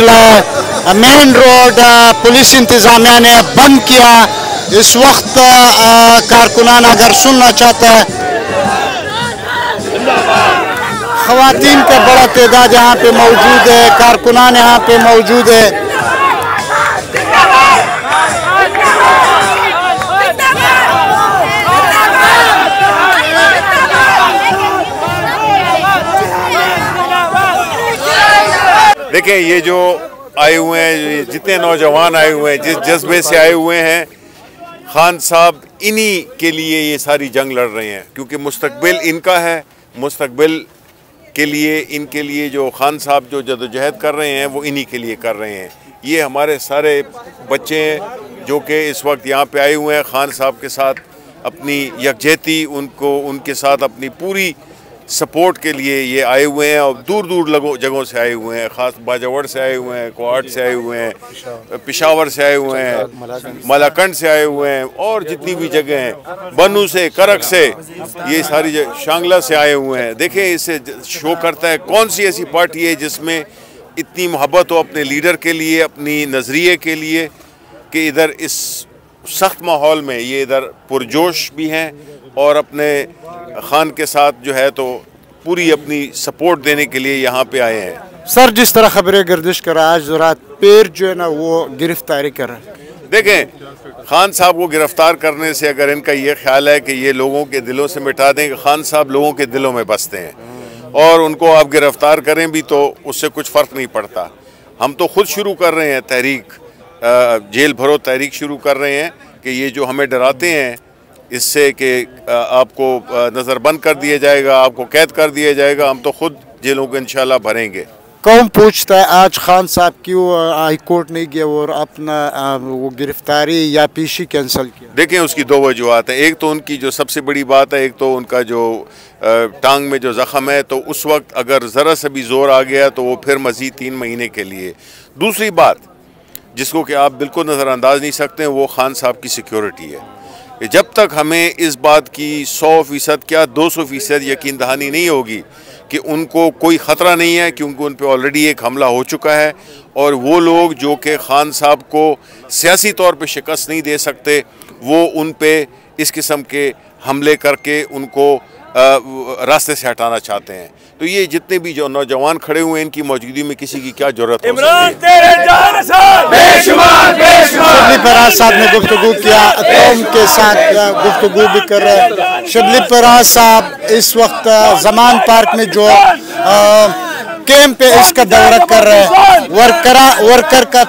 निकला है। Main road police इंतजामिया ने बंद किया। इस वक्त कारकुनान अगर सुनना चाहता है, खवातीन का बड़ा तादाद यहाँ पे मौजूद है, कारकुनान यहाँ पे मौजूद है। देखें, ये जो आए हुए हैं, जितने नौजवान आए हुए हैं, जिस जज्बे से आए हुए हैं, खान साहब इन्हीं के लिए ये सारी जंग लड़ रहे हैं, क्योंकि मुस्तकबिल इनका है। मुस्तकबिल के लिए, इनके लिए जो खान साहब जो जदोजहद कर रहे हैं वो इन्हीं के लिए कर रहे हैं। ये हमारे सारे बच्चे हैं जो कि इस वक्त यहाँ पे आए हुए हैं, खान साहब के साथ अपनी यकजहती, उनको उनके साथ अपनी पूरी सपोर्ट के लिए ये आए हुए हैं। और दूर दूर जगहों से आए हुए हैं, ख़ास बाजावर से आए हुए हैं, कोहाट से आए हुए हैं, पेशावर से आए हुए हैं, मलाकंड से आए हुए हैं, और जितनी भी जगह हैं, बनू से, करक से, ये सारी शांगला से आए हुए हैं। देखें, इससे शो करता है कौन सी ऐसी पार्टी है जिसमें इतनी मोहब्बत हो अपने लीडर के लिए, अपनी नज़रिए के लिए, कि इधर इस सख्त माहौल में ये इधर पुरजोश भी हैं और अपने खान के साथ जो है तो पूरी अपनी सपोर्ट देने के लिए यहाँ पे आए हैं। सर, जिस तरह खबरें गर्दिश कर रहा है, आज रात पेर जो है ना वो गिरफ्तारी कर रहा है। देखें, खान साहब को गिरफ्तार करने से अगर इनका ये ख्याल है कि ये लोगों के दिलों से मिटा दें, खान साहब लोगों के दिलों में बसते हैं और उनको आप गिरफ्तार करें भी तो उससे कुछ फ़र्क नहीं पड़ता। हम तो खुद शुरू कर रहे हैं तहरीक, जेल भरो तहरीक शुरू कर रहे हैं कि ये जो हमें डराते हैं इससे कि आपको नज़रबंद कर दिया जाएगा, आपको कैद कर दिया जाएगा, हम तो खुद जेलों को इंशाल्लाह भरेंगे। कौन पूछता है आज खान साहब क्यों हाई कोर्ट नहीं गया और अपना वो गिरफ्तारी या पीसी कैंसिल किया? देखें, उसकी दो वजूहत हैं। एक तो उनकी जो सबसे बड़ी बात है, एक तो उनका जो टांग में जो ज़ख़म है, तो उस वक्त अगर ज़रा सा भी ज़ोर आ गया तो वो फिर मज़ीद 3 महीने के लिए। दूसरी बात जिसको कि आप बिल्कुल नज़रअंदाज नहीं सकते, वो खान साहब की सिक्योरिटी है। जब तक हमें इस बात की 100% क्या 200% यकीन दहानी नहीं होगी कि उनको कोई ख़तरा नहीं है, क्योंकि उन पर ऑलरेडी एक हमला हो चुका है और वो लोग जो कि खान साहब को सियासी तौर पे शिकस्त नहीं दे सकते, वो उन पे इस किस्म के हमले करके उनको रास्ते से हटाना चाहते हैं। तो ये जितने भी जो नौजवान खड़े हुए हैं, इनकी मौजूदगी में किसी की क्या जरूरत हो सकती है। शबली फराज साहब ने गुफ्तगू किया, कौम के साथ गुफ्तगू भी कर रहे हैं। शबली फराज साहब इस वक्त जमान पार्क में जो कैंप है इसका दौरा कर रहे हैं। वर्कर का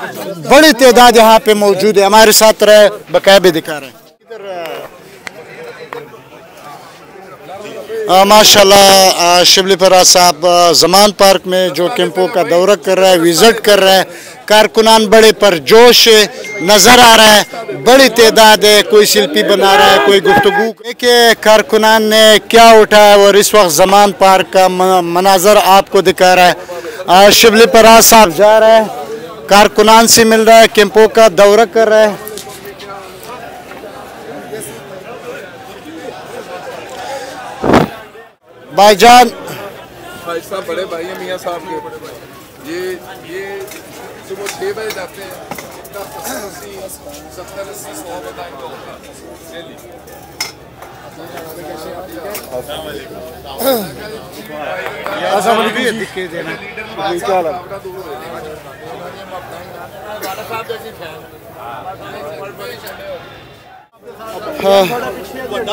बड़ी तादाद यहाँ पे मौजूद है, हमारे साथ रहे, बकाया भी दिखा रहे हैं। माशाल्लाह शिबली फराज साहब जमान पार्क में जो कैंपों का दौरा कर रहा है, विजिट कर रहा है। कारकुनान बड़े परजोश नज़र आ रहा है, बड़ी तादाद है, कोई सेल्फी बना रहा है, कोई गुफ्तगू। देखिए कारकुनान ने क्या उठाया और इस वक्त जमान पार्क का मनाजर आपको दिखा रहा है। शिबली फराज साहब जा रहे हैं, कारकुनान से मिल रहा है, कैंपों का दौरा कर रहा है। भाईजान, भाई साहब बड़े भाई हैं मियाँ साहब के, ये सुबह 6 बजे जाते हैं, 70-80 100 बताएंगे।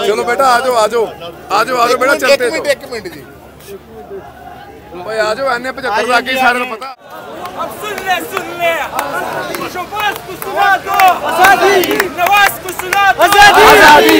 चलो बेटा आ जाओ बेटा, चलते हैं। एक मिनट जी भाई आ जाओ, आने 75 लाख की सारे को पता। अब सुन ले शोबाज को सुना दो, आजादी नवाज को सुना दो, आजादी